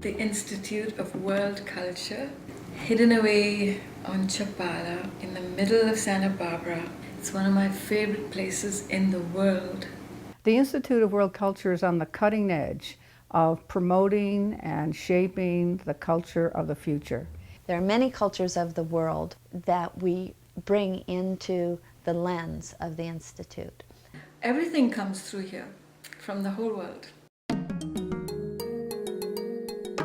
the Institute of World Culture, hidden away on Chapala in the middle of Santa Barbara. It's one of my favorite places in the world. The Institute of World Culture is on the cutting edge of promoting and shaping the culture of the future. There are many cultures of the world that we bring into the lens of the Institute. Everything comes through here, from the whole world.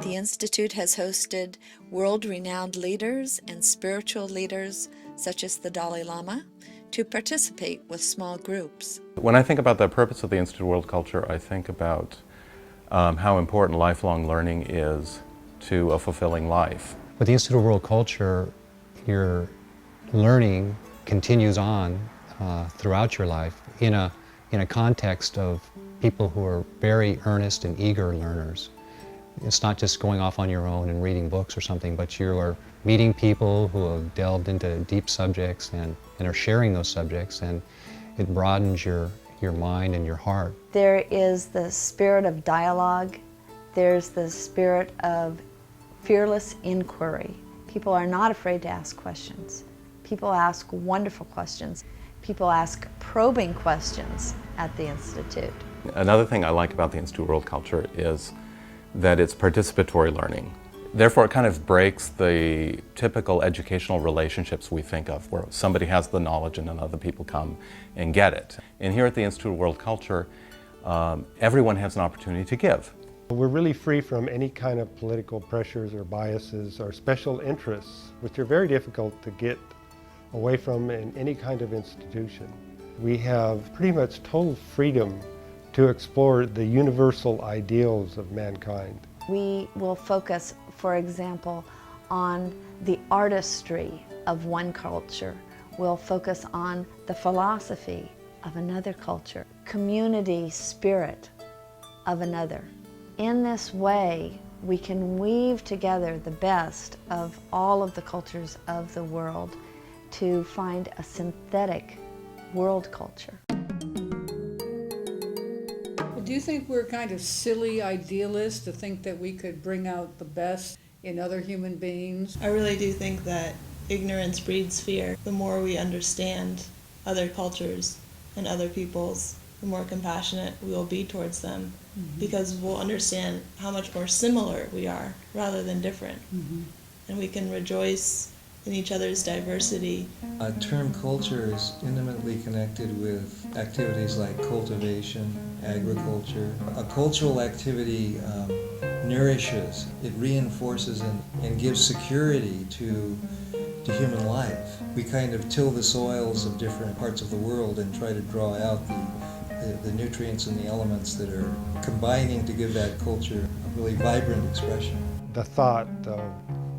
The Institute has hosted world-renowned leaders and spiritual leaders, such as the Dalai Lama, to participate with small groups. When I think about the purpose of the Institute of World Culture, I think about how important lifelong learning is to a fulfilling life. With the Institute of World Culture, your learning continues on throughout your life in a context of people who are very earnest and eager learners. It's not just going off on your own and reading books or something, but you are meeting people who have delved into deep subjects and are sharing those subjects, and it broadens your mind and your heart. There is the spirit of dialogue. There's the spirit of fearless inquiry. People are not afraid to ask questions. People ask wonderful questions. People ask probing questions at the Institute. Another thing I like about the Institute of World Culture is that it's participatory learning. Therefore, it kind of breaks the typical educational relationships we think of, where somebody has the knowledge and then other people come and get it. And here at the Institute of World Culture, everyone has an opportunity to give. We're really free from any kind of political pressures or biases or special interests, which are very difficult to get away from in any kind of institution. We have pretty much total freedom to explore the universal ideals of mankind. We will focus, for example, on the artistry of one culture. We'll focus on the philosophy of another culture, community spirit of another. In this way, we can weave together the best of all of the cultures of the world to find a synthetic world culture. Do you think we're kind of silly idealists to think that we could bring out the best in other human beings? I really do think that ignorance breeds fear. The more we understand other cultures and other peoples, the more compassionate we will be towards them, because we'll understand how much more similar we are rather than different. And we can rejoice in each other's diversity. A term culture is intimately connected with activities like cultivation, agriculture. A cultural activity nourishes, it reinforces and gives security to human life. We kind of till the soils of different parts of the world and try to draw out the nutrients and the elements that are combining to give that culture a really vibrant expression. The thought of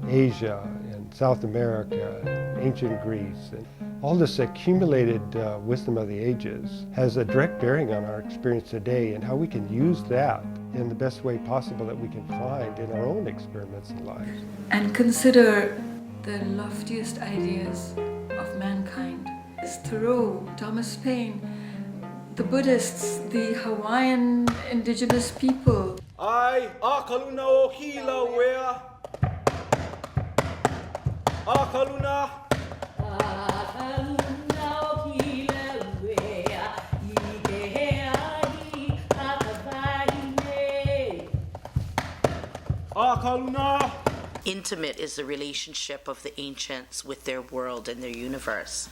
Asia and South America, ancient Greece, and all this accumulated wisdom of the ages has a direct bearing on our experience today and how we can use that in the best way possible that we can find in our own experiments in life. And consider the loftiest ideas of mankind. It's Thoreau, Thomas Paine, the Buddhists, the Hawaiian indigenous people. I akaluna o hila wea. Akaluna. Akaluna. Intimate is the relationship of the ancients with their world and their universe.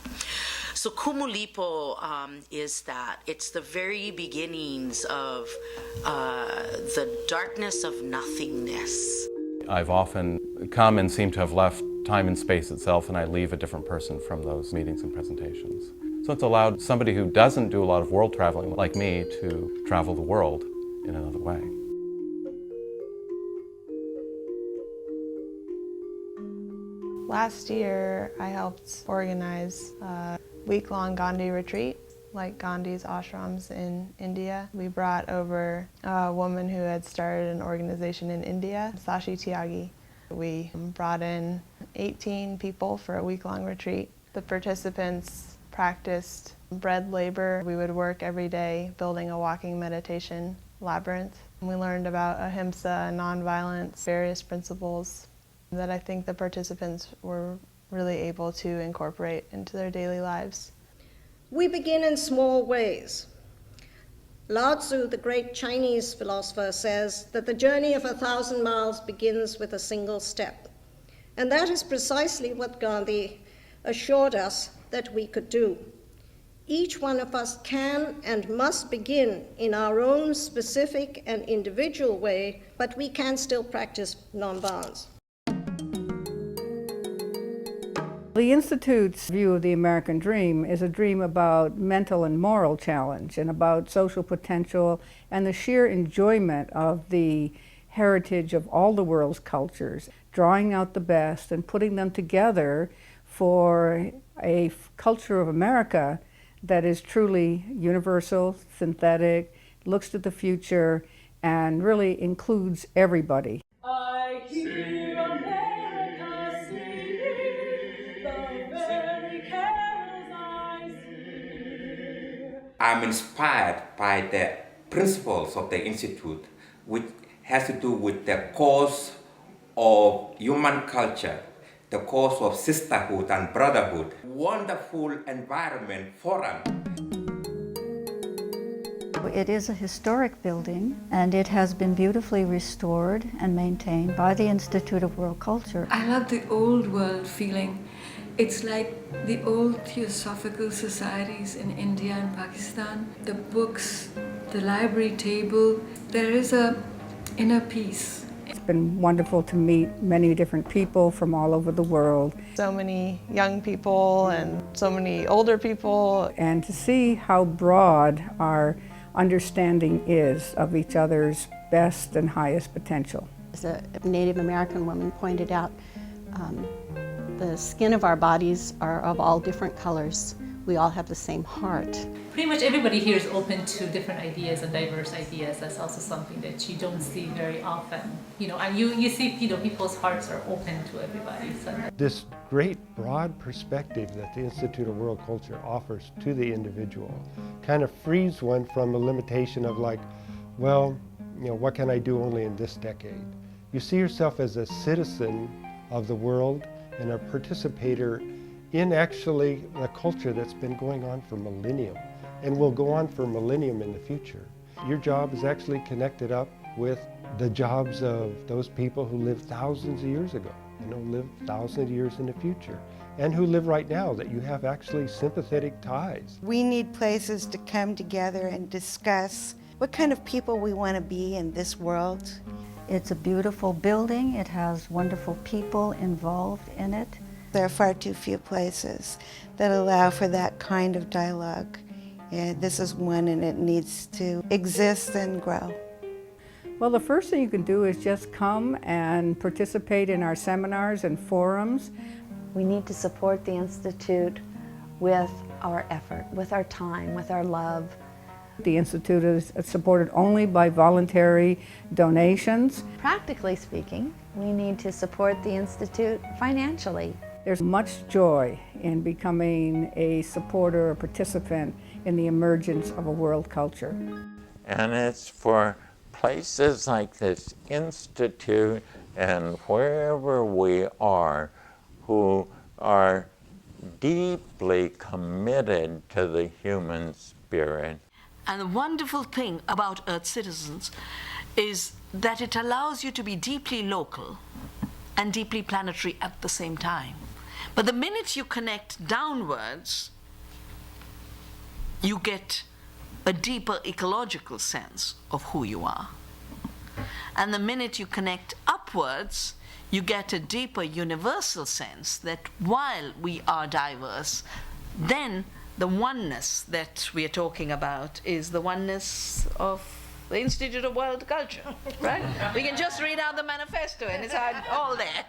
So Kumulipo is that. It's the very beginnings of the darkness of nothingness. I've often come and seem to have left time and space itself, and I leave a different person from those meetings and presentations. So it's allowed somebody who doesn't do a lot of world traveling like me to travel the world in another way. Last year, I helped organize a week-long Gandhi retreat, like Gandhi's ashrams in India. We brought over a woman who had started an organization in India, Sashi Tyagi. We brought in 18 people for a week-long retreat. The participants practiced bread labor. We would work every day building a walking meditation labyrinth. We learned about ahimsa, nonviolence, various principles that I think the participants were really able to incorporate into their daily lives. We begin in small ways. Lao Tzu, the great Chinese philosopher, says that the journey of 1,000 miles begins with a single step. And that is precisely what Gandhi assured us that we could do. Each one of us can and must begin in our own specific and individual way, but we can still practice nonviolence. The Institute's view of the American dream is a dream about mental and moral challenge and about social potential and the sheer enjoyment of the heritage of all the world's cultures, drawing out the best and putting them together for a culture of America that is truly universal, synthetic, looks to the future, and really includes everybody. I hear America sing the very carols I sing. I'm inspired by the principles of the Institute, which has to do with the cause of human culture, the cause of sisterhood and brotherhood. Wonderful environment forum. It is a historic building, and it has been beautifully restored and maintained by the Institute of World Culture. I love the old world feeling. It's like the old Theosophical societies in India and Pakistan. The books, the library table, there is a inner peace. It's been wonderful to meet many different people from all over the world. So many young people and so many older people. And to see how broad our understanding is of each other's best and highest potential. As a Native American woman pointed out, the skin of our bodies are of all different colors. We all have the same heart. Pretty much everybody here is open to different ideas and diverse ideas. That's also something that you don't see very often. And you see, people's hearts are open to everybody. So. This great broad perspective that the Institute of World Culture offers to the individual kind of frees one from a limitation of like, well, what can I do only in this decade? You see yourself as a citizen of the world and a participator in actually a culture that's been going on for millennium and will go on for millennium in the future. Your job is actually connected up with the jobs of those people who lived thousands of years ago, live thousands of years in the future, and who live right now, that you have actually sympathetic ties. We need places to come together and discuss what kind of people we want to be in this world. It's a beautiful building. It has wonderful people involved in it. There are far too few places that allow for that kind of dialogue. And this is one, and it needs to exist and grow. Well, the first thing you can do is just come and participate in our seminars and forums. We need to support the Institute with our effort, with our time, with our love. The Institute is supported only by voluntary donations. Practically speaking, we need to support the Institute financially. There's much joy in becoming a supporter or participant in the emergence of a world culture. And it's for places like this Institute and wherever we are who are deeply committed to the human spirit. And the wonderful thing about Earth Citizens is that it allows you to be deeply local and deeply planetary at the same time. But the minute you connect downwards, you get a deeper ecological sense of who you are. And the minute you connect upwards, you get a deeper universal sense that while we are diverse, then the oneness that we are talking about is the oneness of the Institute of World Culture, right? We can just read out the manifesto and it's all there.